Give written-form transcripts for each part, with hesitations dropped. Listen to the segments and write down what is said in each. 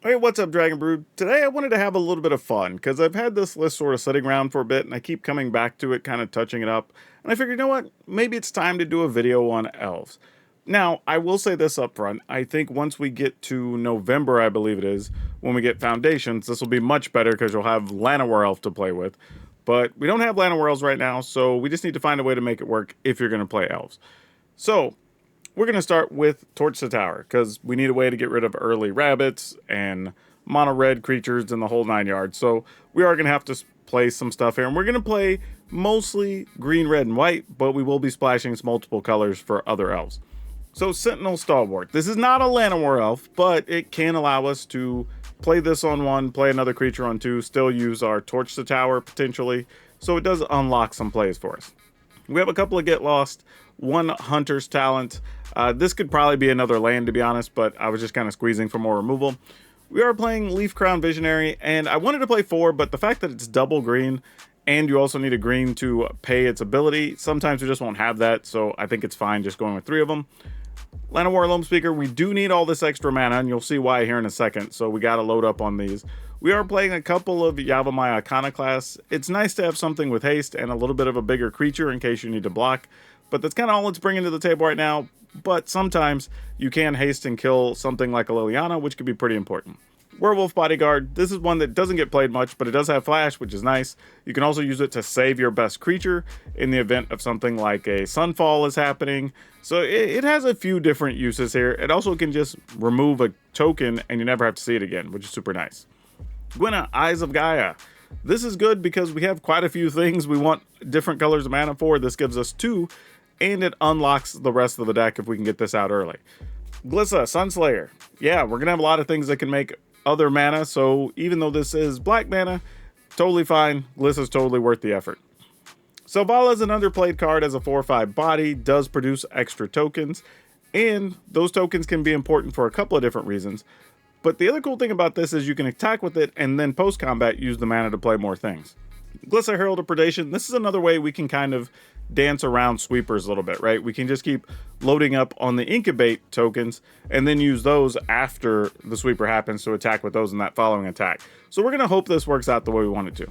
Hey, what's up, Dragon Brood? Today I wanted to have a little bit of fun, because I've had this list sort of sitting around for a bit, and I keep coming back to it, kind of touching it up, and I figured, you know what, maybe it's time to do a video on elves. Now, I will say this up front, I think once we get to November, I believe it is, when we get Foundations, this will be much better, because you'll have Llanowar Elf to play with, but we don't have Llanowar Elves right now, so we just need to find a way to make it work if you're going to play elves. So, we're going to start with Torch the Tower, because we need a way to get rid of early rabbits and mono red creatures and the whole 9 yards. So we are going to have to play some stuff here, and we're going to play mostly green, red, and white, but we will be splashing some multiple colors for other elves. So Sentinel Stalwart. This is not a Llanowar elf, but it can allow us to play this on one, play another creature on two, still use our Torch the Tower potentially. So it does unlock some plays for us. We have a couple of Get Lost, one Hunter's Talent. This could probably be another land, to be honest, but I was just kind of squeezing for more removal. We are playing Leaf Crown Visionary, and I wanted to play 4, but the fact that it's double green, and you also need a green to pay its ability, sometimes we just won't have that, so I think it's fine just going with 3 of them. Llanowar Loam Speaker, we do need all this extra mana, and you'll see why here in a second, so we got to load up on these. We are playing a couple of Yavimaya Iconoclasts. It's nice to have something with haste and a little bit of a bigger creature in case you need to block, but that's kind of all it's bringing to the table right now. But sometimes you can haste and kill something like a Liliana, which could be pretty important. Werewolf Bodyguard, this is one that doesn't get played much, but it does have flash, which is nice. You can also use it to save your best creature in the event of something like a Sunfall is happening. So it has a few different uses here. It also can just remove a token and you never have to see it again, which is super nice. Gwenna, Eyes of Gaia. This is good because we have quite a few things we want different colors of mana for. This gives us 2, and it unlocks the rest of the deck if we can get this out early. Glissa, Sunslayer. Yeah, we're going to have a lot of things that can make other mana, so even though this is black mana, totally fine. Glissa's totally worth the effort. Selvala is an underplayed card as a 4/5 body, does produce extra tokens, and those tokens can be important for a couple of different reasons. But the other cool thing about this is you can attack with it and then post-combat use the mana to play more things. Glissa, Herald of Predation, this is another way we can kind of dance around sweepers a little bit, right? We can just keep loading up on the incubate tokens and then use those after the sweeper happens to attack with those in that following attack. So we're going to hope this works out the way we want it to.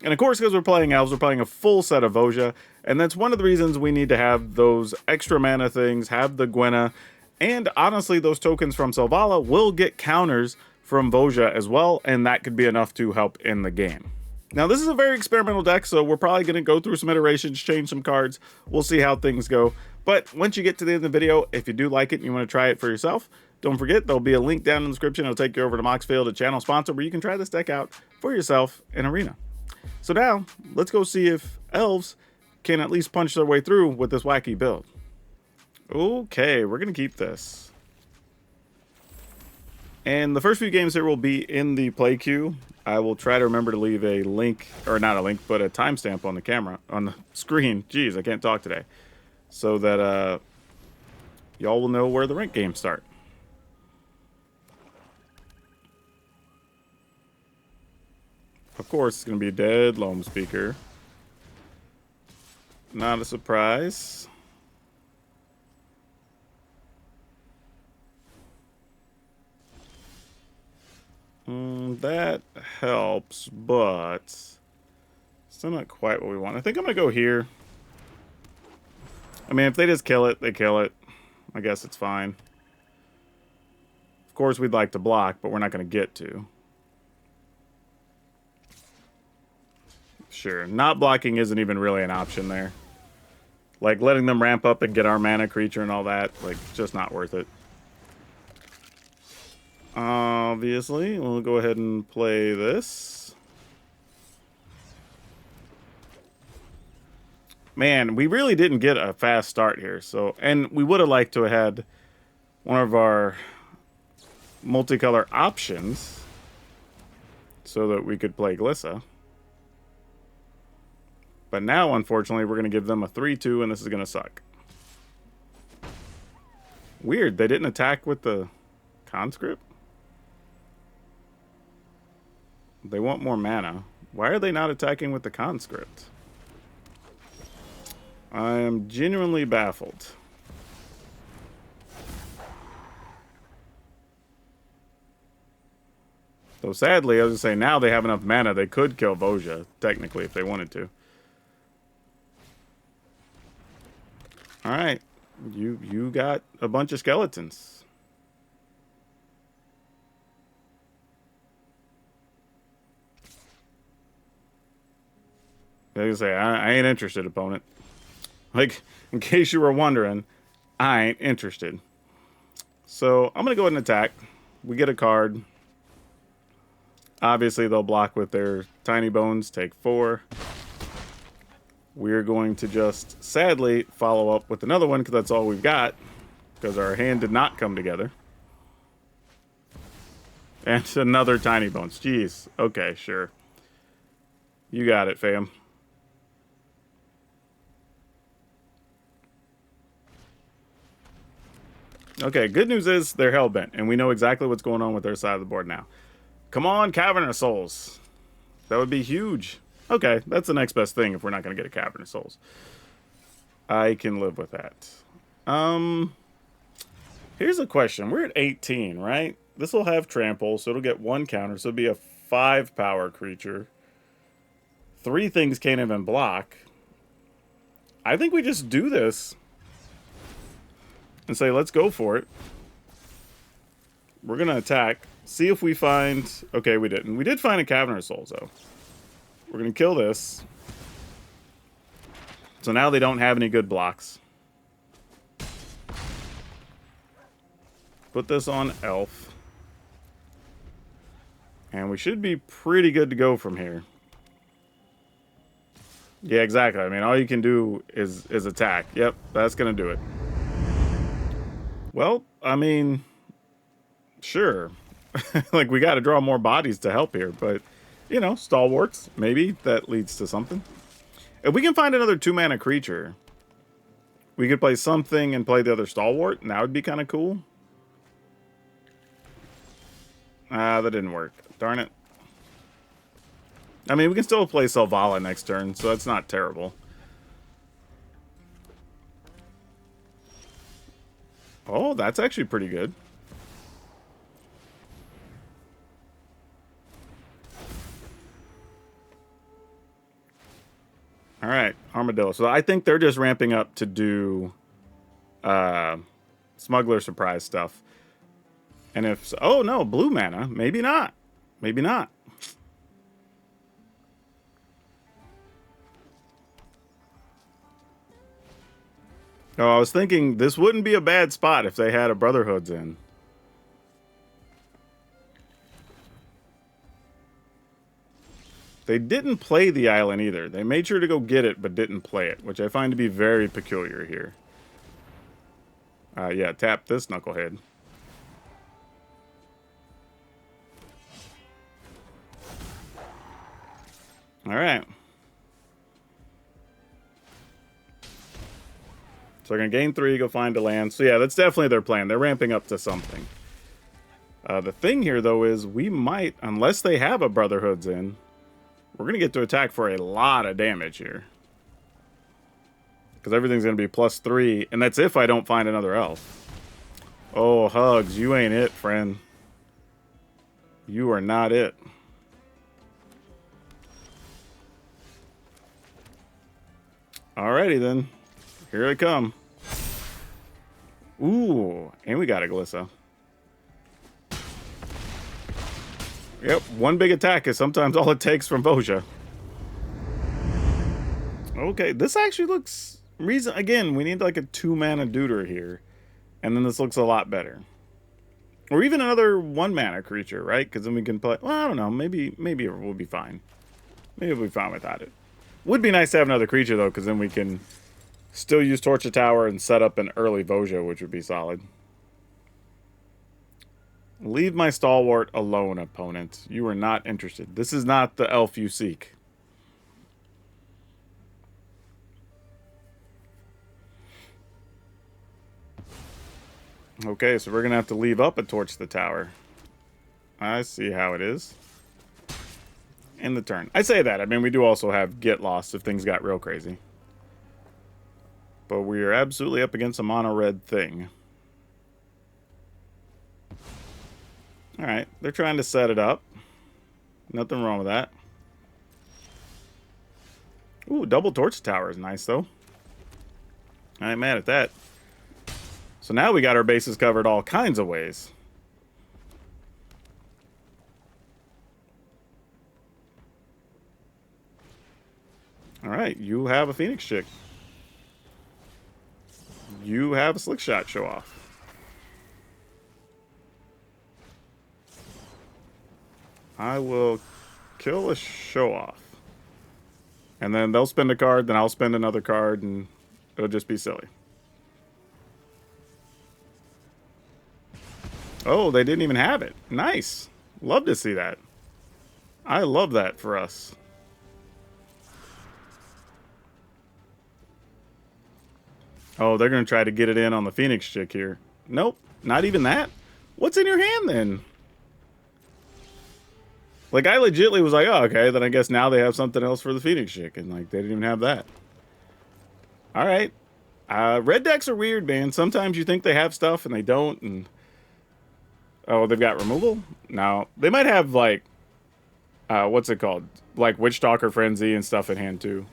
And of course, because we're playing elves, we're playing a full set of Voja, and that's one of the reasons we need to have those extra mana things, have the Gwenna, and honestly, those tokens from Selvala will get counters from Voja as well, and that could be enough to help in the game. Now, this is a very experimental deck, so we're probably going to go through some iterations, change some cards. We'll see how things go. But once you get to the end of the video, if you do like it and you want to try it for yourself, don't forget, there'll be a link down in the description. It'll take you over to Moxfield, a channel sponsor, where you can try this deck out for yourself in Arena. So now, let's go see if elves can at least punch their way through with this wacky build. Okay, we're going to keep this. And the first few games here will be in the play queue. I will try to remember to leave a link, or not a link, but a timestamp on the camera, on the screen. Jeez, I can't talk today. So that y'all will know where the ranked games start. Of course, it's going to be a dead Loam Speaker. Not a surprise. That helps, but still not quite what we want. I think I'm going to go here. I mean, if they just kill it, they kill it. I guess it's fine. Of course, we'd like to block, but we're not going to get to. Sure, not blocking isn't even really an option there. Like, letting them ramp up and get our mana creature and all that, like, just not worth it. Obviously, we'll go ahead and play this. Man, we really didn't get a fast start here. So, and we would have liked to have had one of our multicolor options so that we could play Glissa. But now, unfortunately, we're going to give them a 3/2, and this is going to suck. Weird, they didn't attack with the conscript? They want more mana. Why are they not attacking with the conscript? I am genuinely baffled. Though sadly, I was just saying now they have enough mana they could kill Voja, technically, if they wanted to. Alright. You got a bunch of skeletons. Like I say, I ain't interested, opponent. Like, in case you were wondering, I ain't interested. So, I'm going to go ahead and attack. We get a card. Obviously, they'll block with their tiny bones, take 4. We're going to just, sadly, follow up with another one, because that's all we've got. Because our hand did not come together. And another tiny bones. Jeez. Okay, sure. You got it, fam. Okay, good news is they're hellbent, and we know exactly what's going on with their side of the board now. Come on, Cavernous Souls. That would be huge. Okay, that's the next best thing if we're not going to get a Cavernous Souls. I can live with that. Here's a question. We're at 18, right? This will have trample, so it'll get 1 counter, so it'll be a 5 power creature. 3 things can't even block. I think we just do this and say, let's go for it. We're going to attack. See if we find... Okay, we didn't. We did find a Cavernous Souls, though. We're going to kill this. So now they don't have any good blocks. Put this on Elf. And we should be pretty good to go from here. Yeah, exactly. I mean, all you can do is attack. Yep, that's going to do it. Well, I mean, sure. Like, we got to draw more bodies to help here, but, you know, stalwarts, maybe that leads to something. If we can find another 2-mana creature, we could play something and play the other stalwart, and that would be kind of cool. Ah, that didn't work. Darn it. I mean, we can still play Selvala next turn, so that's not terrible. Oh, that's actually pretty good. All right, Armadillo. So I think they're just ramping up to do Smuggler Surprise stuff. And if... Oh, no, blue mana. Maybe not. Maybe not. Oh, I was thinking this wouldn't be a bad spot if they had a Brotherhood's in. They didn't play the island either. They made sure to go get it, but didn't play it, which I find to be very peculiar here. Yeah, tap this knucklehead. All right. So they're going to gain 3, go find a land. So yeah, that's definitely their plan. They're ramping up to something. The thing here, though, is we might, unless they have a Brotherhood's in, we're going to get to attack for a lot of damage here. Because everything's going to be +3, and that's if I don't find another elf. Oh, Hugs, you ain't it, friend. You are not it. Alrighty, then. Here I come. Ooh, and we got a Glissa. Yep, one big attack is sometimes all it takes from Voja. Okay, this actually looks... Again, we need like a 2-mana Deuter here. And then this looks a lot better. Or even another 1-mana creature, right? Because then we can play... Well, I don't know. Maybe it will be fine. Maybe we'll be fine without it. Would be nice to have another creature, though, because then we can... Still use Torture Tower and set up an early Voja, which would be solid. Leave my stalwart alone, opponent. You are not interested. This is not the elf you seek. Okay, so we're going to have to leave up a Torch the Tower. I see how it is. In the turn. I say that. I mean, we do also have Get Lost if things got real crazy. But we are absolutely up against a mono-red thing. Alright, they're trying to set it up. Nothing wrong with that. Ooh, double torch tower is nice, though. I ain't mad at that. So now we got our bases covered all kinds of ways. All right, you have a Phoenix chick. You have a slick shot show off. I will kill a show off. And then they'll spend a card, then I'll spend another card, and it'll just be silly. Oh, they didn't even have it. Nice. Love to see that. I love that for us. Oh, they're going to try to get it in on the Phoenix chick here. Nope, not even that. What's in your hand then? Like, I legitimately was like, oh, okay, then I guess now they have something else for the Phoenix chick. And, like, they didn't even have that. All right. Red decks are weird, man. Sometimes you think they have stuff and they don't. And oh, they've got removal? No. They might have, like, what's it called? Like, Witchtalker Frenzy and stuff in hand, too.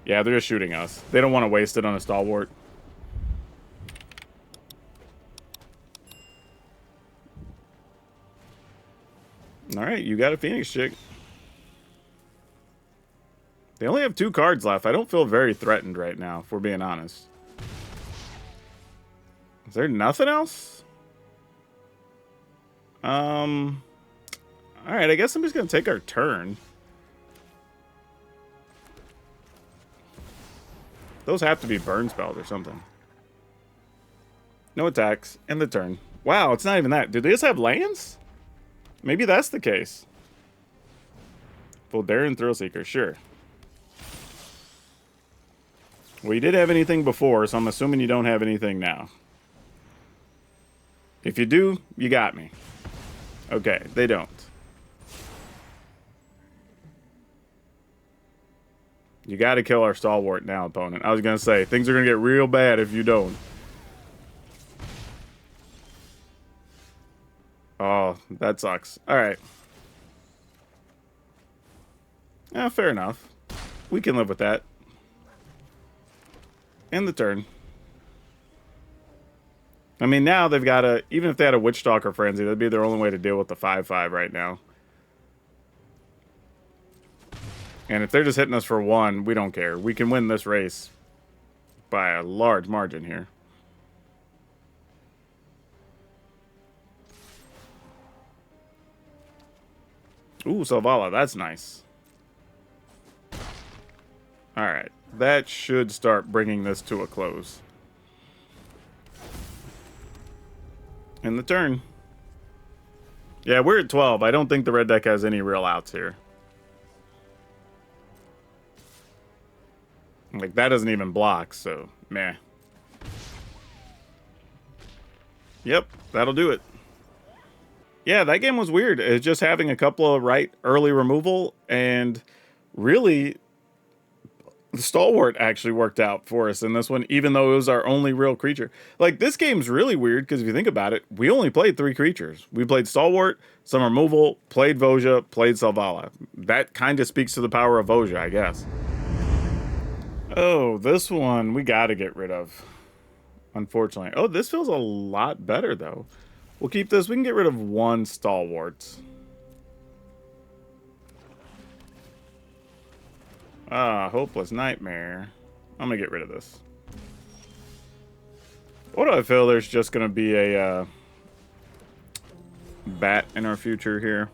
Yeah, they're just shooting us. They don't want to waste it on a Stalwart. All right, you got a Phoenix chick. They only have 2 cards left. I don't feel very threatened right now, if we're being honest. Is there nothing else? All right, I guess I'm just going to take our turn. Those have to be burn spells or something. No attacks. End the turn. Wow, it's not even that. Do they just have lands? Maybe that's the case. Voldaren Thrillseeker, sure. Well, you did have anything before, so I'm assuming you don't have anything now. If you do, you got me. Okay, they don't. You got to kill our Stalwart now, opponent. I was going to say, things are going to get real bad if you don't. Oh, that sucks. All right. Yeah, fair enough. We can live with that. End the turn. I mean, now they've got a... Even if they had a Witchtalker Frenzy, that'd be their only way to deal with the 5/5 right now. And if they're just hitting us for 1, we don't care. We can win this race by a large margin here. Ooh, Selvala, that's nice. Alright, that should start bringing this to a close. In the turn. Yeah, we're at 12. I don't think the red deck has any real outs here. Like, that doesn't even block, so meh. Yep, that'll do it. Yeah, that game was weird. It's just having a couple of early removal, and really, the Stalwart actually worked out for us in this one, even though it was our only real creature. Like, this game's really weird, because if you think about it, we only played 3 creatures. We played Stalwart, some removal, played Voja, played Selvala. That kind of speaks to the power of Voja, I guess. Oh, this one we got to get rid of, unfortunately. Oh, this feels a lot better, though. We'll keep this. We can get rid of 1 Stalwart. Ah, Hopeless Nightmare. I'm going to get rid of this. What do I feel there's just going to be a bat in our future here?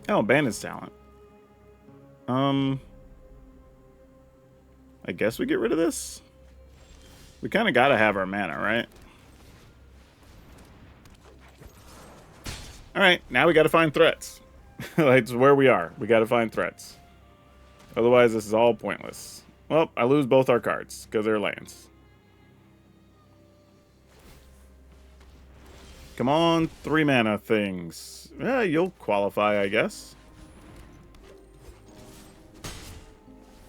Oh, Bandit's Talent. I guess we get rid of this. We kind of got to have our mana, right? All right, now we got to find threats. That's where we are. We got to find threats. Otherwise, this is all pointless. Well, I lose both our cards because they're lands. Come on, 3 mana things. Yeah, you'll qualify, I guess.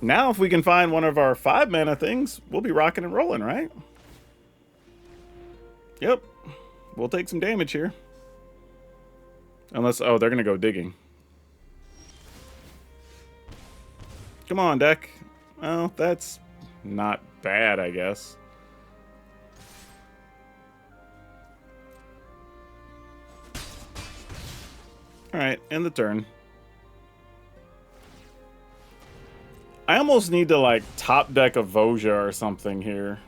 Now, if we can find one of our 5 mana things, we'll be rocking and rolling, right? Yep. We'll take some damage here. Unless, oh, they're going to go digging. Come on, deck. Well, that's not bad, I guess. Alright, end the turn. I almost need to, like, top deck a Voja or something here.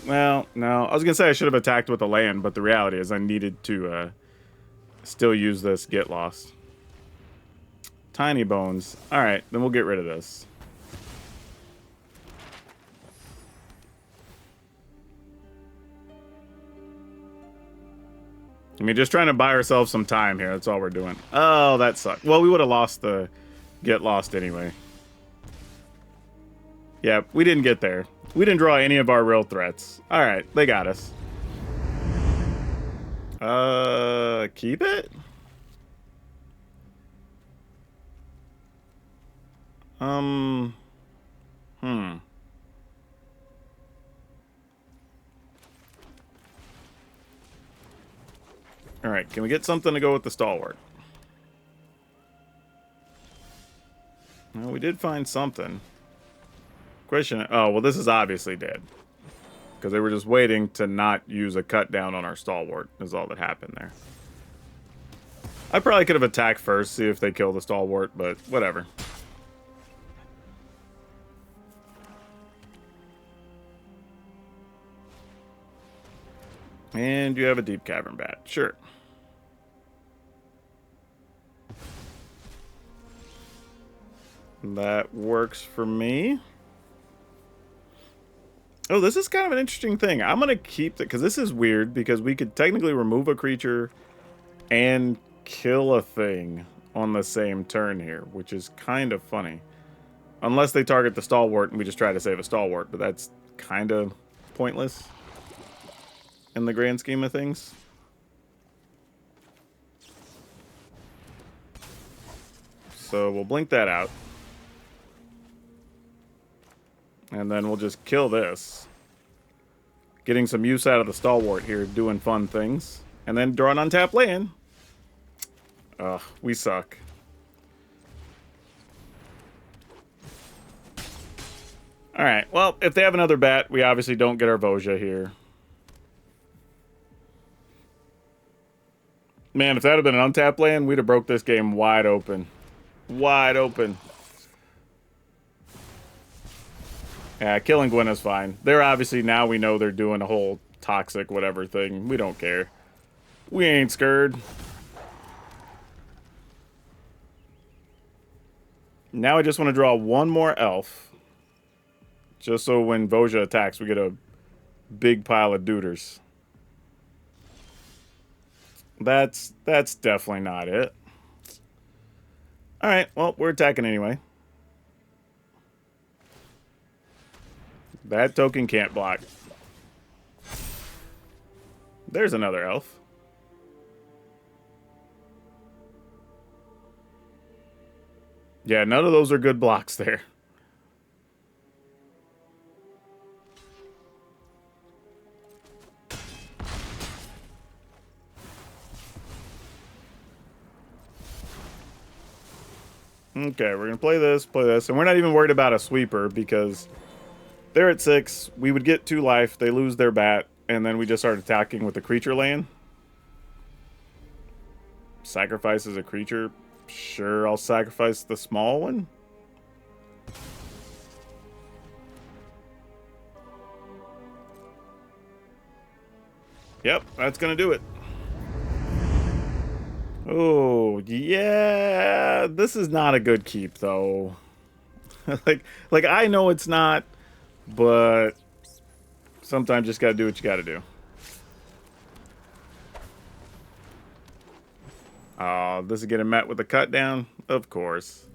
Well, no. I was going to say I should have attacked with a land, but the reality is I needed to still use this Get Lost. Tiny Bones. Alright, then we'll get rid of this. I mean, just trying to buy ourselves some time here. That's all we're doing. Oh, that sucked. Well, we would have lost the Get Lost anyway. Yeah, we didn't get there. We didn't draw any of our real threats. Alright, they got us. Keep it? Alright, can we get something to go with the Stalwart? Well, we did find something. Question, oh, well, this is obviously dead. Because they were just waiting to not use a cut down on our Stalwart, is all that happened there. I probably could have attacked first, see if they kill the Stalwart, but whatever. And you have a Deep Cavern Bat. Sure. That works for me. Oh, this is kind of an interesting thing. I'm going to keep it, because this is weird, because we could technically remove a creature and kill a thing on the same turn here, which is kind of funny. Unless they target the Stalwart and we just try to save a Stalwart, but that's kind of pointless in the grand scheme of things. So we'll blink that out. And then we'll just kill this. Getting some use out of the Stalwart here, doing fun things. And then draw an untapped land. Ugh, we suck. Alright, well, if they have another bat, we obviously don't get our Voja here. Man, if that had been an untapped land, we'd have broke this game wide open. Wide open. Yeah, killing Gwen is fine. They're obviously, now we know they're doing a whole toxic whatever thing. We don't care. We ain't scared. Now I just want to draw one more elf. Just so when Voja attacks, we get a big pile of duders. That's definitely not it. Alright, well, we're attacking anyway. That token can't block. There's another elf. Yeah, none of those are good blocks there. Okay, we're going to play this, and we're not even worried about a sweeper because they're at 6. We would get 2 life, they lose their bat, and then we just start attacking with the creature land. Sacrifices a creature. Sure, I'll sacrifice the small one. Yep, that's going to do it. Oh, yeah. This is not a good keep, though. like I know it's not, but sometimes you just got to do what you got to do. Oh, this is getting met with a cut down? Of course.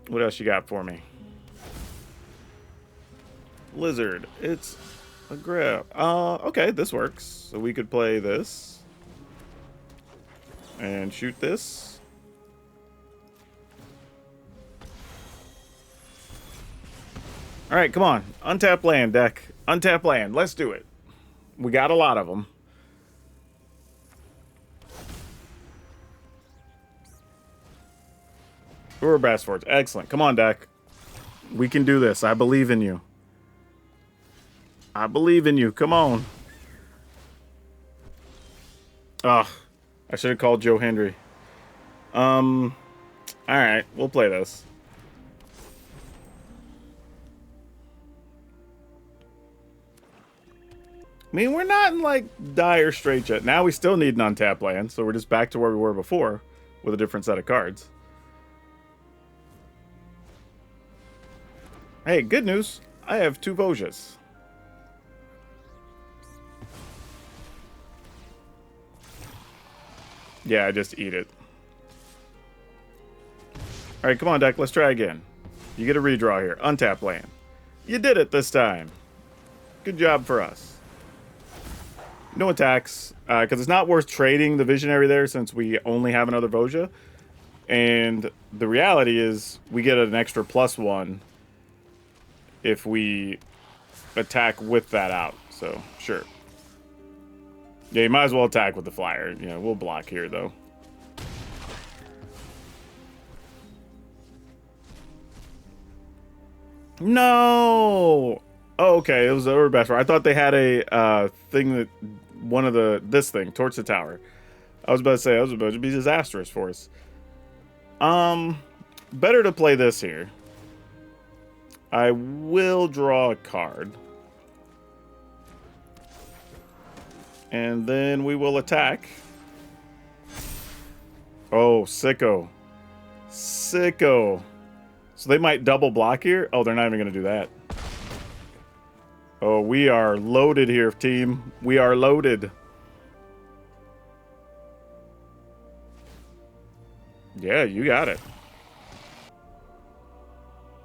What else you got for me? Lizard. It's a grab. Okay, this works. So we could play this. And shoot this. All right, come on. Untap land, deck. Untap land. Let's do it. We got a lot of them. Ur Bassfords. Excellent. Come on, deck. We can do this. I believe in you. I believe in you. Come on. Ugh. I should have called Joe Hendry. Alright. We'll play this. I mean, we're not in, like, dire straits yet. Now we still need an untap land, so we're just back to where we were before with a different set of cards. Hey, good news. I have 2 Vojas. Yeah, I just eat it. Alright, come on, deck. Let's try again. You get a redraw here. Untap land. You did it this time. Good job for us. No attacks, because it's not worth trading the Visionary there since we only have another Voja. And the reality is we get an extra +1 if we attack with that out. So, sure. Yeah, you might as well attack with the flyer. You know, we'll block here, though. No! Oh, okay, it was the Urbasher. I thought they had a thing that... One of the... This thing, Torch the Tower. I was about to say, I was about to be disastrous for us. Better to play this here. I will draw a card. And then we will attack. Oh, sicko. Sicko. So they might double block here? Oh, they're not even going to do that. Oh, we are loaded here, team. We are loaded. Yeah, you got it.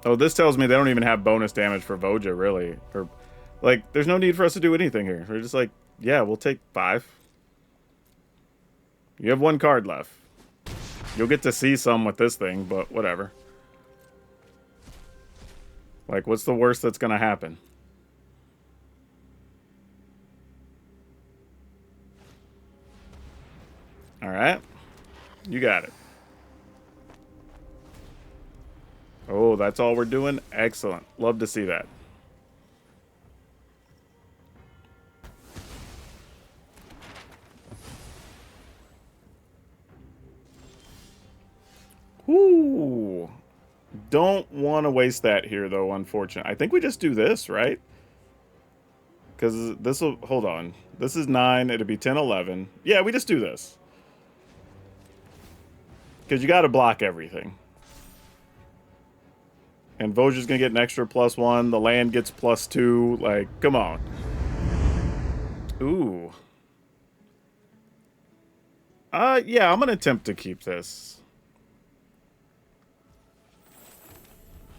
Oh, this tells me they don't even have bonus damage for Voja, really. Or, like, there's no need for us to do anything here. We're just like, yeah, we'll take 5. You have 1 card left. You'll get to see some with this thing, but whatever. Like, what's the worst that's going to happen? Alright. You got it. Oh, that's all we're doing? Excellent. Love to see that. Ooh. Don't want to waste that here, though, unfortunately. I think we just do this, right? Because this will... Hold on. This is 9. It'll be 10, 11. Yeah, we just do this. Because you got to block everything. And Voja's going to get an extra +1. The land gets +2. Like, come on. Ooh. Yeah, I'm going to attempt to keep this.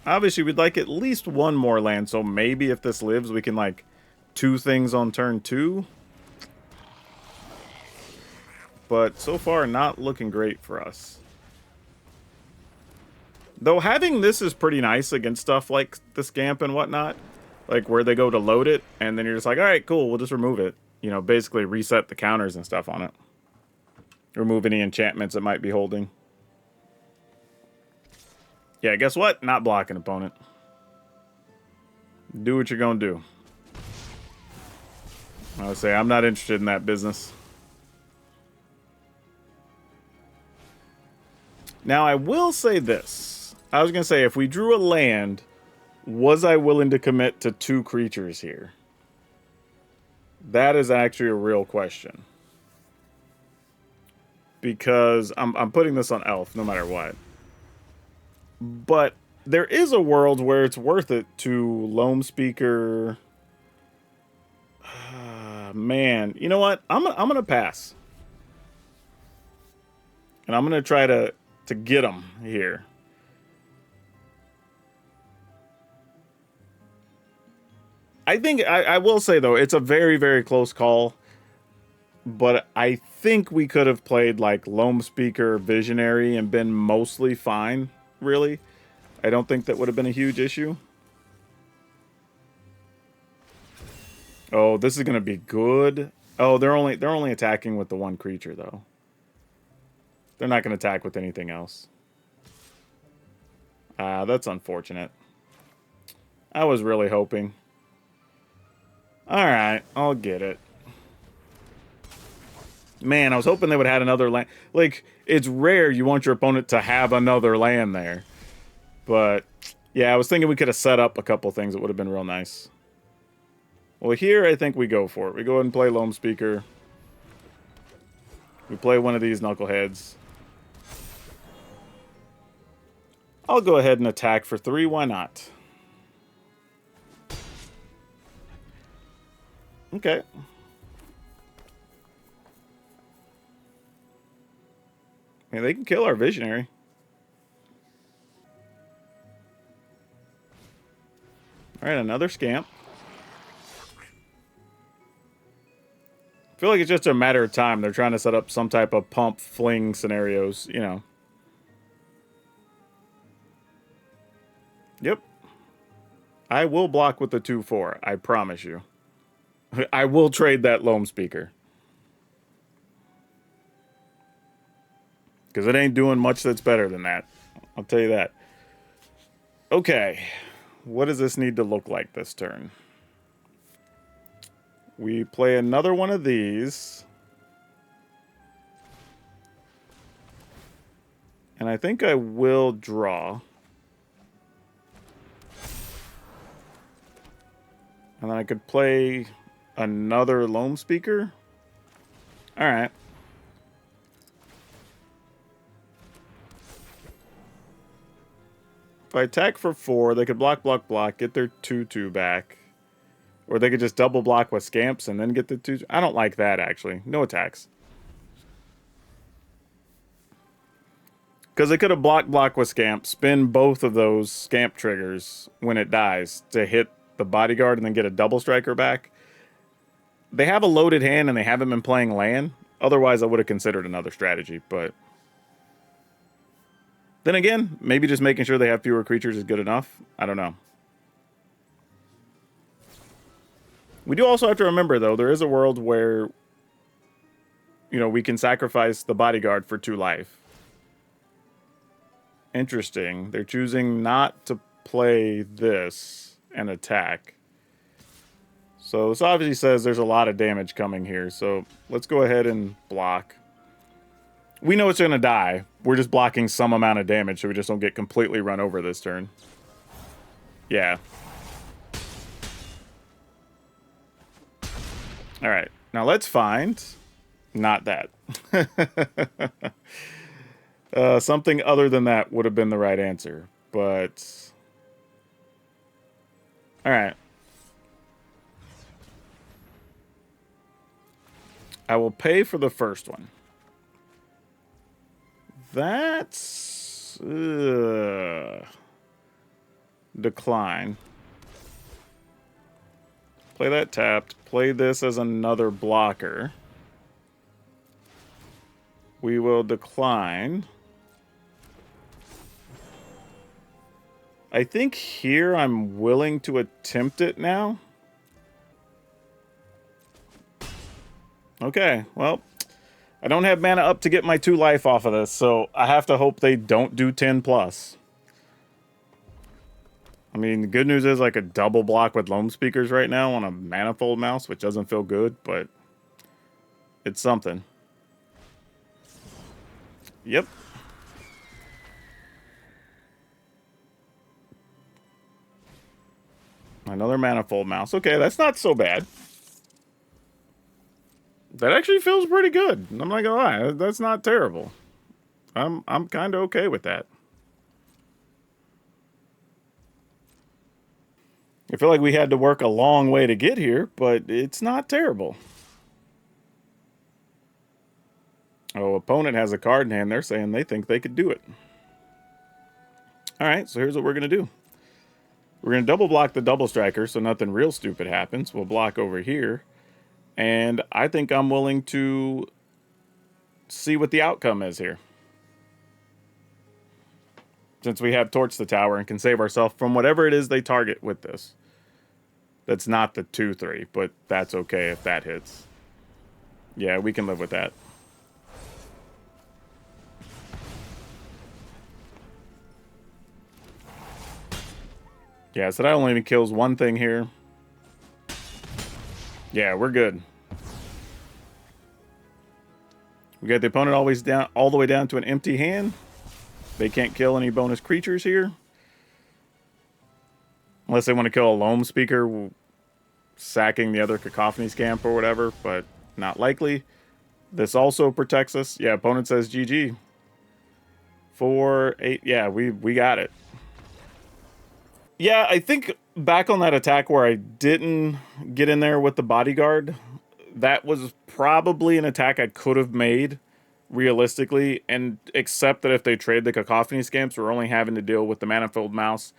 Obviously, we'd like at least 1 more land, so maybe if this lives, we can, like, 2 things on turn 2. But so far, not looking great for us. Though having this is pretty nice against stuff like the Scamp and whatnot. Like, where they go to load it, and then you're just like, alright, cool, we'll just remove it. You know, basically reset the counters and stuff on it. Remove any enchantments it might be holding. Yeah, guess what? Not blocking opponent. Do what you're gonna do. I would say I'm not interested in that business. Now, I will say this. I was gonna say, if we drew a land, was I willing to commit to 2 creatures here? That is actually a real question. Because I'm putting this on Elf, no matter what. But there is a world where it's worth it to Loam Speaker. Man, you know what? I'm gonna pass, and I'm gonna try to get them here. I think I will say though, it's a very, very close call. But I think we could have played like Loam Speaker Visionary and been mostly fine, really. I don't think that would have been a huge issue. Oh, this is gonna be good. Oh, they're only attacking with the one creature though. They're not gonna attack with anything else. Ah, that's unfortunate. I was really hoping. Alright, I'll get it. Man, I was hoping they would have had another land. Like, it's rare you want your opponent to have another land there. But, yeah, I was thinking we could have set up a couple things that would have been real nice. Well, here I think we go for it. We go ahead and play Loam Speaker. We play one of these knuckleheads. I'll go ahead and attack for 3. Why not? Okay. I mean, they can kill our Visionary. Alright, another Scamp. I feel like it's just a matter of time. They're trying to set up some type of pump fling scenarios, you know. Yep. I will block with the 2/4. I promise you. I will trade that Loam Speaker. Because it ain't doing much that's better than that. I'll tell you that. Okay. What does this need to look like this turn? We play another one of these. And I think I will draw. And then I could play another Loam Speaker. Alright. If I attack for 4, they could block, block, block, get their 2/2 back. Or they could just double block with Scamps and then get the 2. I don't like that, actually. No attacks. Because they could have block with Scamp, spin both of those Scamp triggers when it dies to hit the Bodyguard and then get a double striker back. They have a loaded hand and they haven't been playing land. Otherwise, I would have considered another strategy, but... Then again, maybe just making sure they have fewer creatures is good enough. I don't know. We do also have to remember, though, there is a world where, you know, we can sacrifice the Bodyguard for 2 life. Interesting. They're choosing not to play this and attack. So this obviously says there's a lot of damage coming here. So let's go ahead and block. We know it's going to die. We're just blocking some amount of damage so we just don't get completely run over this turn. Yeah. Alright. Now let's find... Not that. Something other than that would have been the right answer. But... Alright. I will pay for the first one. That's... decline. Play that tapped. Play this as another blocker. We will decline. I think here I'm willing to attempt it now. Okay, well... I don't have mana up to get my 2 life off of this, so I have to hope they don't do 10+. I mean, the good news is I could double block with Loam Speakers right now on a Manifold Mouse, which doesn't feel good, but it's something. Yep. Another Manifold Mouse. Okay, that's not so bad. That actually feels pretty good. I'm not gonna lie, that's not terrible. I'm kind of okay with that. I feel like we had to work a long way to get here, but it's not terrible. Oh, opponent has a card in hand. They're saying they think they could do it. Alright, so here's what we're going to do. We're going to double block the double striker so nothing real stupid happens. We'll block over here. And I think I'm willing to see what the outcome is here. Since we have Torch the Tower and can save ourselves from whatever it is they target with this. That's not the 2/3, but that's okay if that hits. Yeah, we can live with that. Yeah, so that only kills one thing here. Yeah, we're good. We got the opponent always down, all the way down to an empty hand. They can't kill any bonus creatures here. Unless they want to kill a Loam Speaker, sacking the other Cacophony Scamp or whatever, but not likely. This also protects us. Yeah, opponent says GG. 4, 8. Yeah, we got it. Yeah, I think back on that attack where I didn't get in there with the bodyguard, that was probably an attack I could have made realistically, and except that if they trade the Cacophony Scamps, we're only having to deal with the Manifold Mouse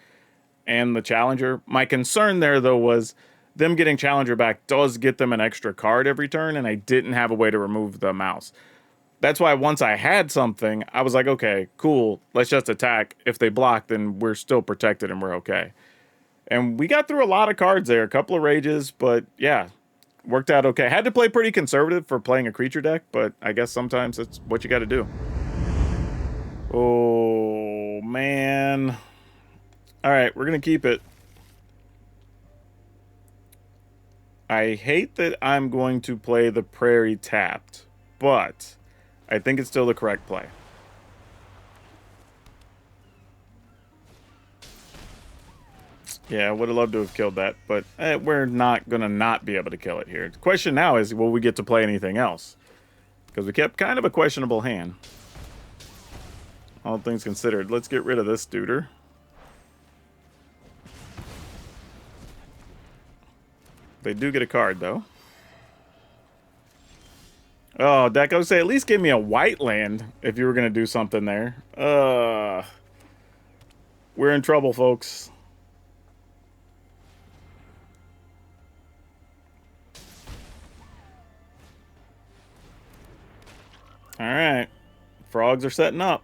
and the Challenger. My concern there, though, was them getting Challenger back does get them an extra card every turn, and I didn't have a way to remove the mouse. That's why once I had something, I was like, okay, cool, let's just attack. If they block, then we're still protected and we're okay. And we got through a lot of cards there, a couple of rages, but yeah, worked out okay. Had to play pretty conservative for playing a creature deck, but I guess sometimes that's what you got to do. Oh, man. All right, we're going to keep it. I hate that I'm going to play the Prairie tapped, but I think it's still the correct play. Yeah, I would have loved to have killed that, but we're not going to not be able to kill it here. The question now is, will we get to play anything else? Because we kept kind of a questionable hand. All things considered. Let's get rid of this duder. They do get a card, though. Oh, deck, I would say at least give me a white land if you were going to do something there. We're in trouble, folks. All right. Frogs are setting up.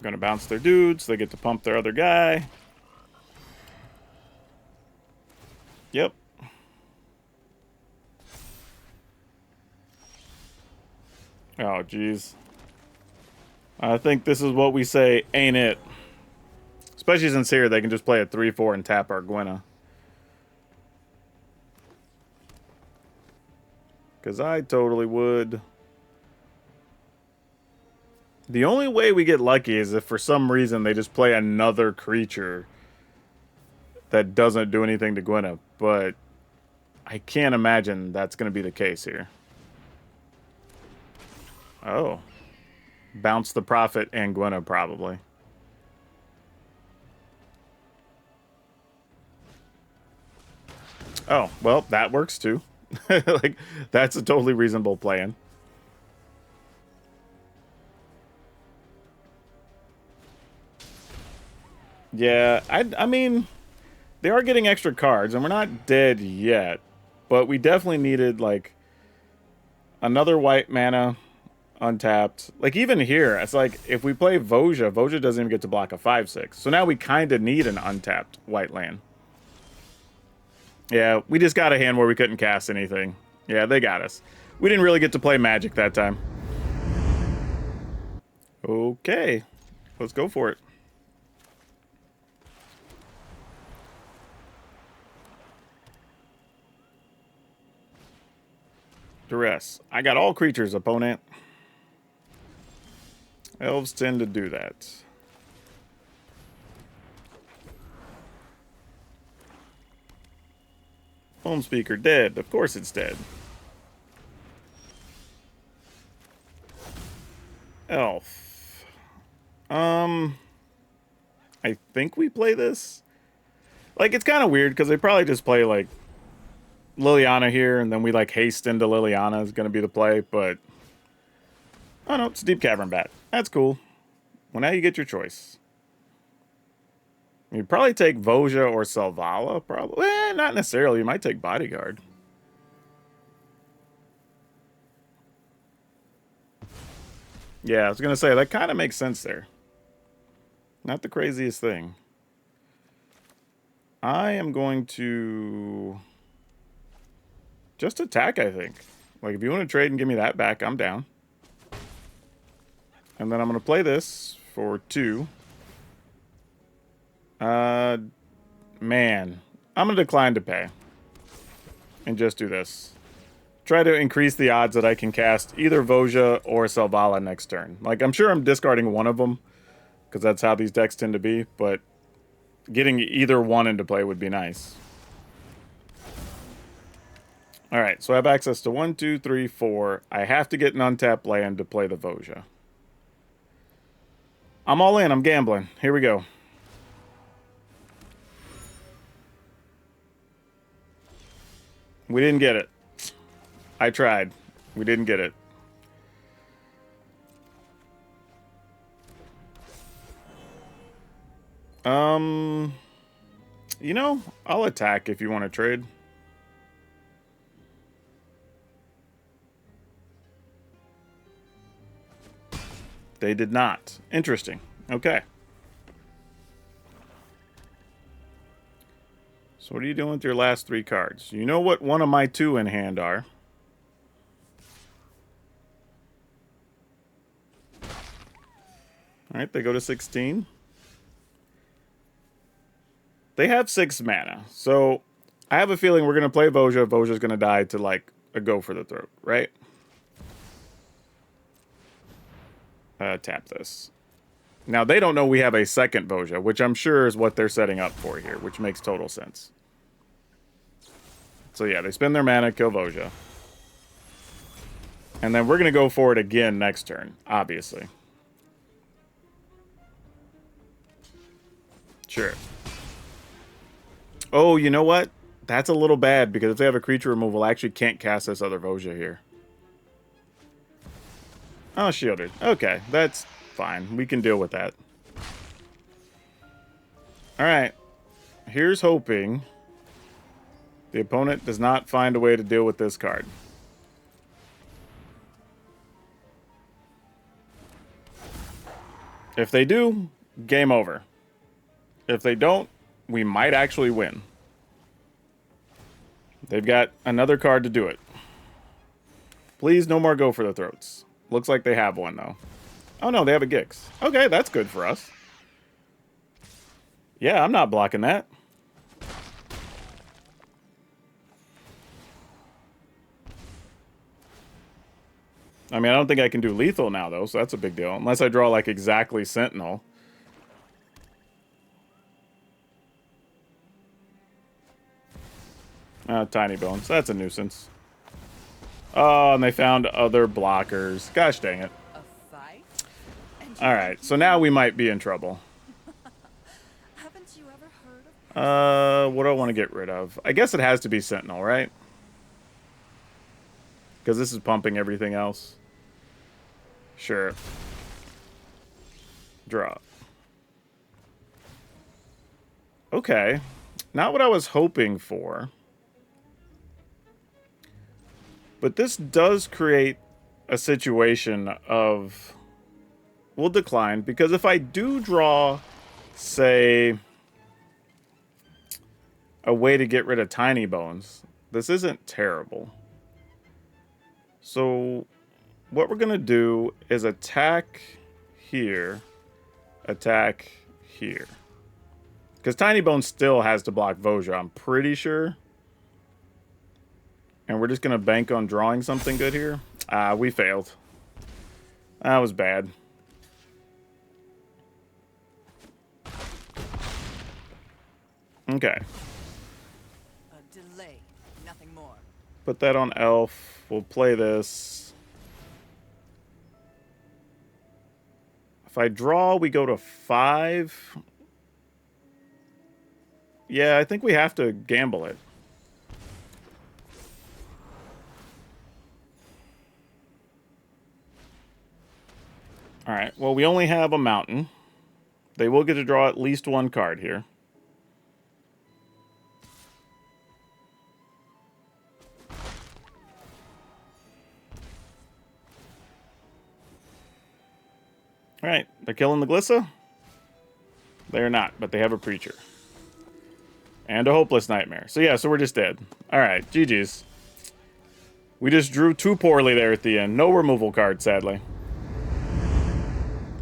Gonna bounce their dudes. They get to pump their other guy. Yep. Oh, geez. I think this is what we say, ain't it? Especially since here they can just play a 3/4 and tap our Gwenna. Because I totally would. The only way we get lucky is if for some reason they just play another creature that doesn't do anything to Gwenna. But I can't imagine that's going to be the case here. Oh. Bounce the Prophet and Gwenna, probably. Oh, well, that works too. Like, that's a totally reasonable plan. Yeah, I mean, they are getting extra cards, and we're not dead yet. But we definitely needed, like, another white mana untapped. Like, even here, it's like, if we play Voja, Voja doesn't even get to block a 5/6. So now we kind of need an untapped white land. Yeah, we just got a hand where we couldn't cast anything. Yeah, they got us. We didn't really get to play Magic that time. Okay, let's go for it. Duress. I got all creatures, opponent. Elves tend to do that. Home speaker dead. Of course it's dead. Elf. I think we play this. Like, it's kind of weird because they probably just play, like, Liliana here, and then we, like, haste into Liliana is going to be the play, but... Oh, no, it's Deep Cavern Bat. That's cool. Well, now you get your choice. You'd probably take Voja or Selvala, probably. Not necessarily. You might take Bodyguard. Yeah, I was going to say, that kind of makes sense there. Not the craziest thing. I am going to just attack, I think. Like, if you want to trade and give me that back, I'm down. And then I'm going to play this for 2. Man. I'm going to decline to pay. And just do this. Try to increase the odds that I can cast either Voja or Selvala next turn. Like, I'm sure I'm discarding one of them, because that's how these decks tend to be, but getting either one into play would be nice. Alright, so I have access to 1, 2, 3, 4. I have to get an untapped land to play the Voja. I'm all in. I'm gambling. Here we go. We didn't get it. I tried. We didn't get it. You know, I'll attack if you want to trade. They did not. Interesting. Okay. So what are you doing with your last 3 cards? You know what one of my 2 in hand are. Alright, they go to 16. They have 6 mana. So I have a feeling we're going to play Voja. Voja's going to die to, like, a go for the throat, right? Tap this. Now, they don't know we have a second Voja, which I'm sure is what they're setting up for here, which makes total sense. So yeah, they spend their mana, kill Voja. And then we're going to go for it again next turn, obviously. Sure. Oh, you know what? That's a little bad, because if they have a creature removal, I actually can't cast this other Voja here. Oh, shielded. Okay, that's fine. We can deal with that. Alright. Here's hoping the opponent does not find a way to deal with this card. If they do, game over. If they don't, we might actually win. They've got another card to do it. Please, no more go for the throats. Looks like they have one, though. Oh, no, they have a Gix. Okay, that's good for us. Yeah, I'm not blocking that. I mean, I don't think I can do lethal now, though, so that's a big deal. Unless I draw, like, exactly Sentinel. Tiny Bones. That's a nuisance. Oh, and they found other blockers. Gosh dang it. Alright, so now we might be in trouble. What do I want to get rid of? I guess it has to be Sentinel, right? Because this is pumping everything else. Sure. Draw. Okay. Not what I was hoping for. But this does create a situation of... We'll decline, because if I do draw, say, a way to get rid of Tiny Bones, this isn't terrible. So, what we're going to do is attack here, attack here. Because Tiny Bones still has to block Voja, I'm pretty sure. And we're just going to bank on drawing something good here. We failed. That was bad. Okay. A delay, nothing more. Put that on Elf. We'll play this. If I draw, we go to 5. Yeah, I think we have to gamble it. Alright, well, we only have a mountain. They will get to draw at least one card here. Alright, they're killing the Glissa. They're not, but they have a Preacher. And a Hopeless Nightmare. So yeah, so we're just dead. Alright, GG's. We just drew too poorly there at the end. No removal card, sadly.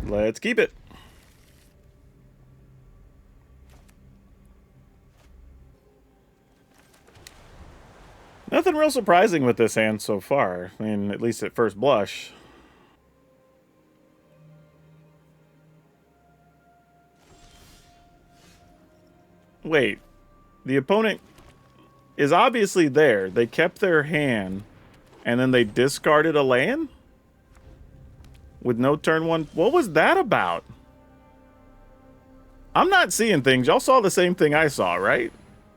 Let's keep it. Nothing real surprising with this hand so far. I mean, at least at first blush. Wait. The opponent is obviously there. They kept their hand, and then they discarded a land? With no turn one? What was that about? I'm not seeing things. Y'all saw the same thing I saw, right?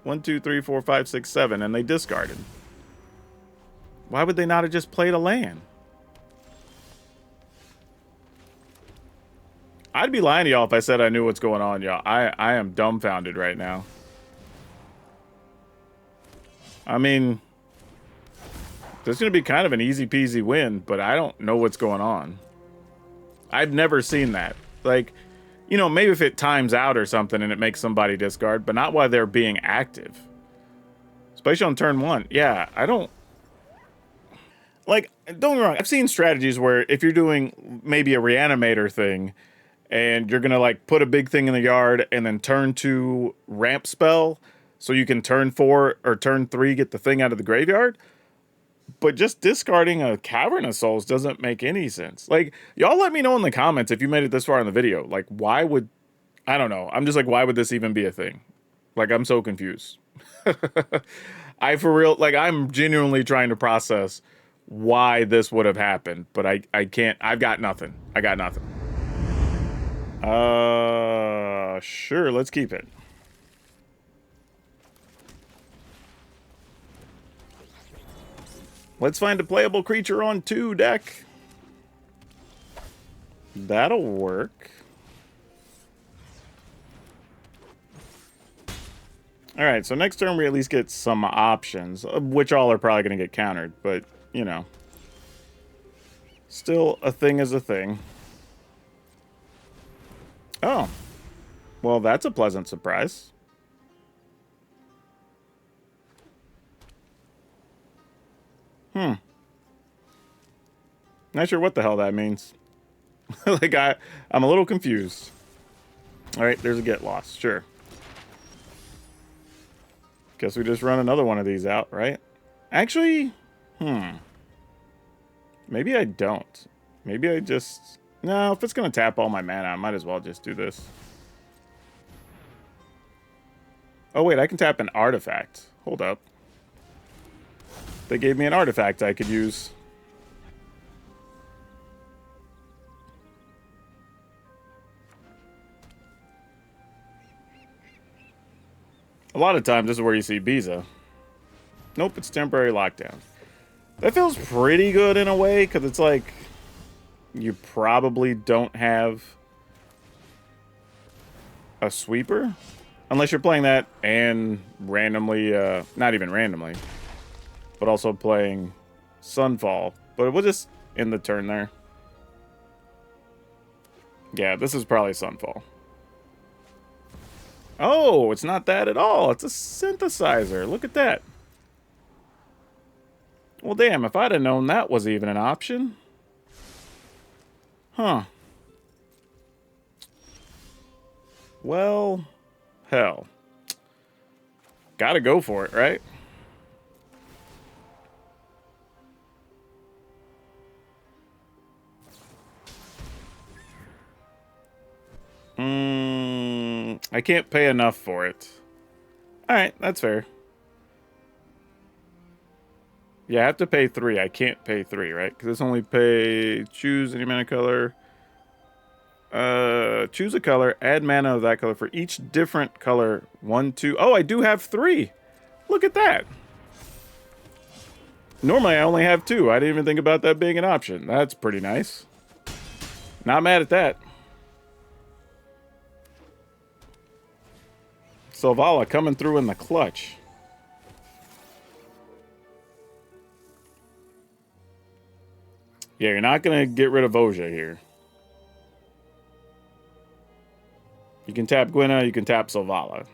1, 2, 3, 4, 5, 6, 7, and they discarded. Why would they not have just played a land? I'd be lying to y'all if I said I knew what's going on, y'all. I am dumbfounded right now. I mean, this is going to be kind of an easy peasy win, but I don't know what's going on. I've never seen that. Like, you know, maybe if it times out or something and it makes somebody discard, but not while they're being active. Especially on turn one. Yeah, I don't... Like, don't get me wrong, I've seen strategies where if you're doing maybe a reanimator thing and you're going to, like, put a big thing in the yard and then turn 2 ramp spell so you can turn 4 or turn 3 get the thing out of the graveyard. But just discarding a Cavern of Souls doesn't make any sense. Like, y'all let me know in the comments if you made it this far in the video. Like, why would... I don't know. I'm just like, why would this even be a thing? Like, I'm so confused. For real, like, I'm genuinely trying to process why this would have happened. But I can't... I've got nothing. I got nothing. Sure, let's keep it. Let's find a playable creature on 2 deck. That'll work. Alright, so next turn we at least get some options, which all are probably going to get countered, but, you know. Still, a thing is a thing. Oh. Well, that's a pleasant surprise. Not sure what the hell that means. Like, I'm a little confused. Alright, there's a get lost, sure. Guess we just run another one of these out, right? Actually, maybe I don't. Maybe I just... No, if it's going to tap all my mana, I might as well just do this. Oh, wait, I can tap an artifact. Hold up. They gave me an artifact I could use. A lot of times, this is where you see Biza. Nope, it's temporary lockdown. That feels pretty good in a way, because it's like... You probably don't have... a sweeper? Unless you're playing that and randomly... not even randomly. But also playing Sunfall. But we'll just end the turn there. Yeah, this is probably Sunfall. Oh, it's not that at all. It's a synthesizer. Look at that. Well, damn, if I'd have known that was even an option. Huh. Well, hell. Gotta go for it, right? I can't pay enough for it. Alright, that's fair. Yeah, I have to pay 3. I can't pay 3, right? Because it's only pay... Choose any mana color. Choose a color. Add mana of that color for each different color. 1, 2... Oh, I do have 3! Look at that! Normally, I only have 2. I didn't even think about that being an option. That's pretty nice. Not mad at that. Selvala coming through in the clutch. Yeah, you're not going to get rid of Oja here. You can tap Gwenna, you can tap Selvala.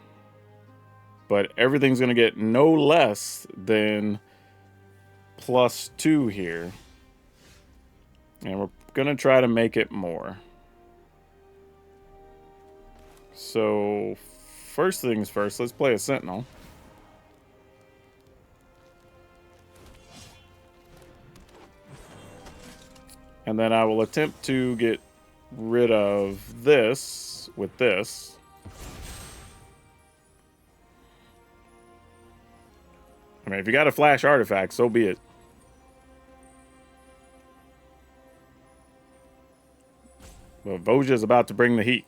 But everything's going to get no less than +2 here. And we're going to try to make it more. So, first things first, let's play a Sentinel. And then I will attempt to get rid of this with this. I mean, if you got a flash artifact, so be it. Well, Voja is about to bring the heat.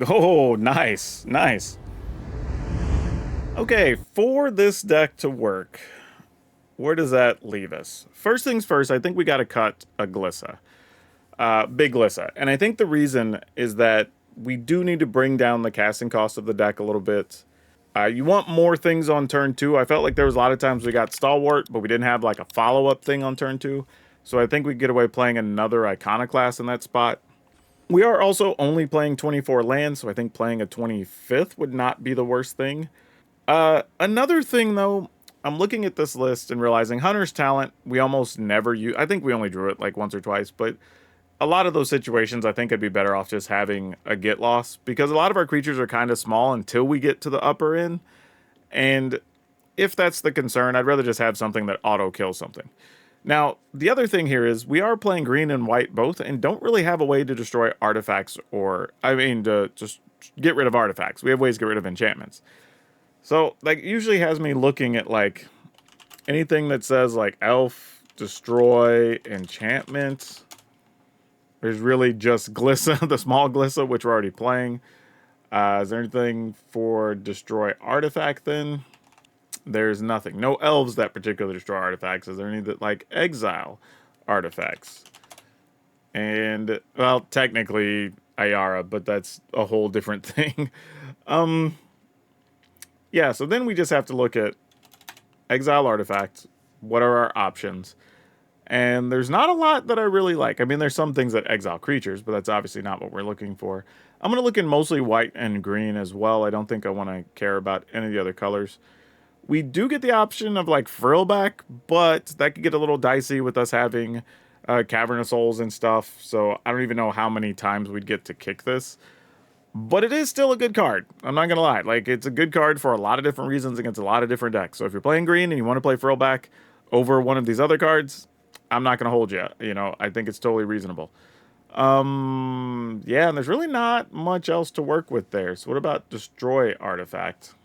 Oh, nice. Nice. Okay, for this deck to work, where does that leave us? First things first, I think we got to cut a Glissa. Big Glissa. And I think the reason is that we do need to bring down the casting cost of the deck a little bit. You want more things on turn 2. I felt like there was a lot of times we got Stalwart, but we didn't have like a follow-up thing on turn 2. So I think we get away playing another Iconoclast in that spot. We are also only playing 24 lands, so I think playing a 25th would not be the worst thing. Another thing, though, I'm looking at this list and realizing Hunter's Talent, we almost never use. I think we only drew it like once or twice, but a lot of those situations, I think I'd be better off just having a get loss, because a lot of our creatures are kind of small until we get to the upper end. And if that's the concern, I'd rather just have something that auto kills something. Now, the other thing here is we are playing green and white both and don't really have a way to destroy artifacts to just get rid of artifacts. We have ways to get rid of enchantments. So, like, usually has me looking at, like, anything that says, like, elf, destroy, enchantment. There's really just Glissa, the small Glissa, which we're already playing. Is there anything for destroy artifact then? There's nothing. No elves that particularly destroy artifacts. Is there any that, like, exile artifacts? And, well, technically Ayara, but that's a whole different thing. Yeah, so then we just have to look at exile artifacts. What are our options? And there's not a lot that I really like. I mean, there's some things that exile creatures, but that's obviously not what we're looking for. I'm going to look in mostly white and green as well. I don't think I want to care about any of the other colors. We do get the option of, like, Frillback, but that could get a little dicey with us having Cavern of Souls and stuff. So I don't even know how many times we'd get to kick this. But it is still a good card. I'm not going to lie. Like, it's a good card for a lot of different reasons against a lot of different decks. So if you're playing green and you want to play Frillback over one of these other cards, I'm not going to hold you. You know, I think it's totally reasonable. Yeah, and there's really not much else to work with there. So what about Destroy Artifact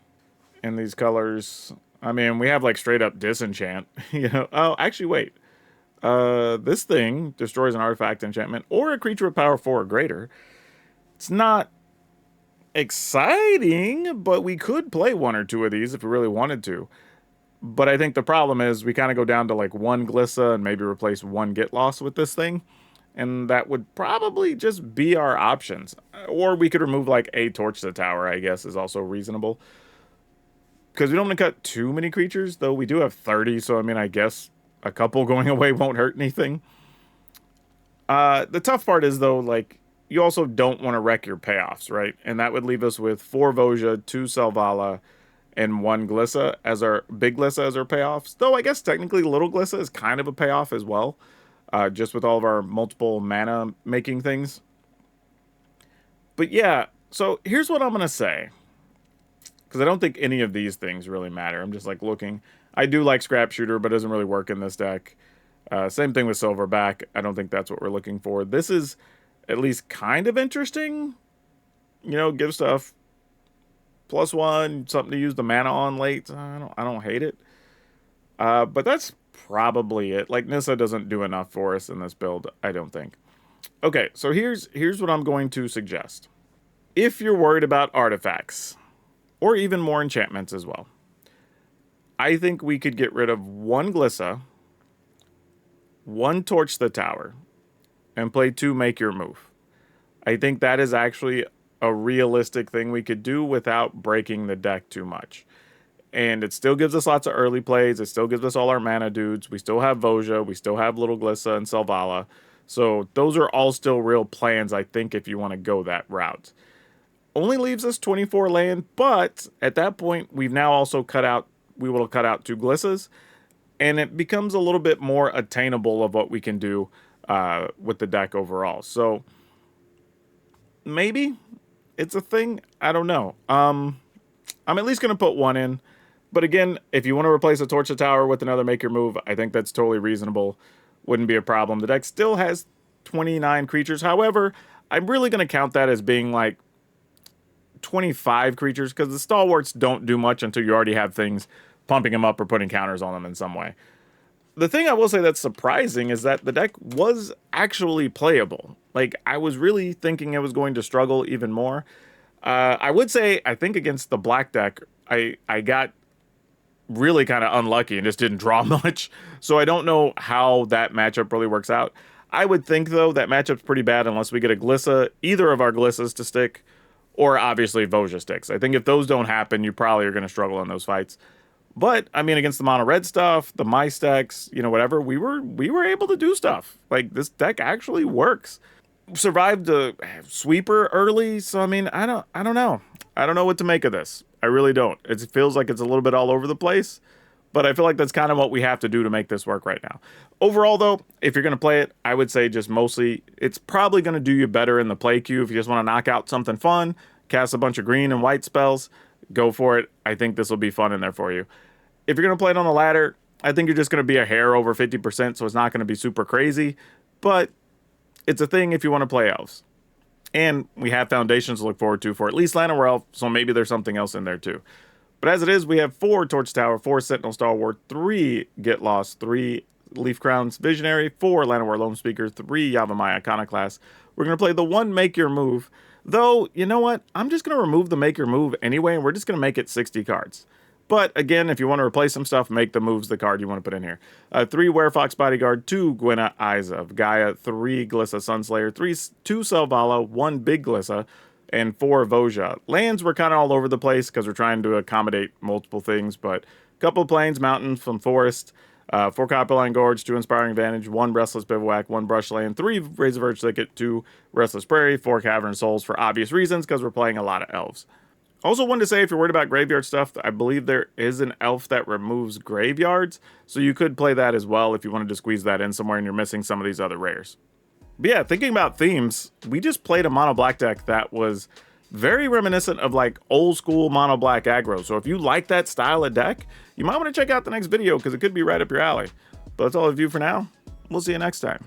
in these colors? I mean, we have, like, straight up Disenchant. You know, oh, actually, wait. This thing destroys an artifact, enchantment, or a creature with power 4 or greater. It's not exciting, but we could play one or two of these if we really wanted to. But I think the problem is we kind of go down to, like, one Glissa and maybe replace one Get Lost with this thing. And that would probably just be our options. Or we could remove, like, a Torch to the Tower, I guess, is also reasonable. Because we don't want to cut too many creatures, though we do have 30, so I mean, I guess a couple going away won't hurt anything. The tough part is, though, like, you also don't want to wreck your payoffs, right? And that would leave us with 4 Voja, 2 Selvala, and 1 Glissa as our big Glissa as our payoffs. Though I guess technically Little Glissa is kind of a payoff as well, just with all of our multiple mana making things. But yeah, so here's what I'm going to say. Because I don't think any of these things really matter. I'm just, like, looking. I do like Scrap Shooter, but it doesn't really work in this deck. Same thing with Silverback. I don't think that's what we're looking for. This is at least kind of interesting. You know, give stuff +1, something to use the mana on late. I don't hate it. But that's probably it. Like, Nissa doesn't do enough for us in this build, I don't think. Okay, so here's what I'm going to suggest. If you're worried about artifacts, or even more enchantments as well, I think we could get rid of 1 Glissa, 1 Torch the Tower, and play 2 Make Your Move. I think that is actually a realistic thing we could do without breaking the deck too much. And it still gives us lots of early plays. It still gives us all our mana dudes. We still have Voja. We still have Little Glissa and Selvala. So those are all still real plans, I think, if you want to go that route. Only leaves us 24 land, but at that point, we will cut out 2 Glissas, and it becomes a little bit more attainable of what we can do with the deck overall. So maybe it's a thing. I don't know. I'm at least going to put 1 in. But again, if you want to replace a Torch the Tower with another Make Your Move, I think that's totally reasonable. Wouldn't be a problem. The deck still has 29 creatures. However, I'm really going to count that as being like 25 creatures, because the Stalwarts don't do much until you already have things pumping them up or putting counters on them in some way. The thing I will say that's surprising is that the deck was actually playable. Like, I was really thinking it was going to struggle even more. I would say, I think against the black deck, I got really kind of unlucky and just didn't draw much. So I don't know how that matchup really works out. I would think, though, that matchup's pretty bad unless we get a Glissa, either of our Glissas to stick, or obviously Voja sticks. I think if those don't happen, you probably are going to struggle in those fights. But, I mean, against the mono red stuff, the mice decks, you know, whatever, we were able to do stuff. Like, this deck actually works. Survived a sweeper early, so I mean, I don't know. I don't know what to make of this. I really don't. It feels like it's a little bit all over the place, but I feel like that's kind of what we have to do to make this work right now. Overall, though, if you're going to play it, I would say just mostly, it's probably going to do you better in the play queue. If you just want to knock out something fun, cast a bunch of green and white spells, go for it. I think this will be fun in there for you. If you're going to play it on the ladder, I think you're just going to be a hair over 50%, so it's not going to be super crazy, but it's a thing if you want to play elves. And we have foundations to look forward to for at least Llanowar Elf, so maybe there's something else in there too. But as it is, we have 4 Torch Tower, 4 Sentinel Stalwart, 3 Get Lost, 3 Leaf Crowns Visionary, 4 Llanowar Loam Speaker, 3 Yavimaya Iconoclast. We're going to play the 1 Make Your Move. Though, you know what? I'm just going to remove the Make Your Move anyway, and we're just going to make it 60 cards. But again, if you want to replace some stuff, make the moves the card you want to put in here. 3 Werefox Bodyguard, 2 Gwenna Eyes of Gaia, 3 Glissa Sunslayer, 2 Selvala, 1 Big Glissa, and 4 Voja. Lands were kind of all over the place because we're trying to accommodate multiple things, but a couple of plains, mountains, some forest, 4 Copperline Gorge, 2 Inspiring Advantage, 1 Restless Bivouac, 1 Brushland, 3 Razor Verge Thicket, 2 Restless Prairie, 4 Cavern Souls for obvious reasons because we're playing a lot of elves. Also wanted to say, if you're worried about graveyard stuff, I believe there is an elf that removes graveyards, so you could play that as well if you wanted to squeeze that in somewhere and you're missing some of these other rares. But yeah, thinking about themes, we just played a mono black deck that was very reminiscent of like old school mono black aggro. So if you like that style of deck, you might want to check out the next video because it could be right up your alley. But that's all of you for now. We'll see you next time.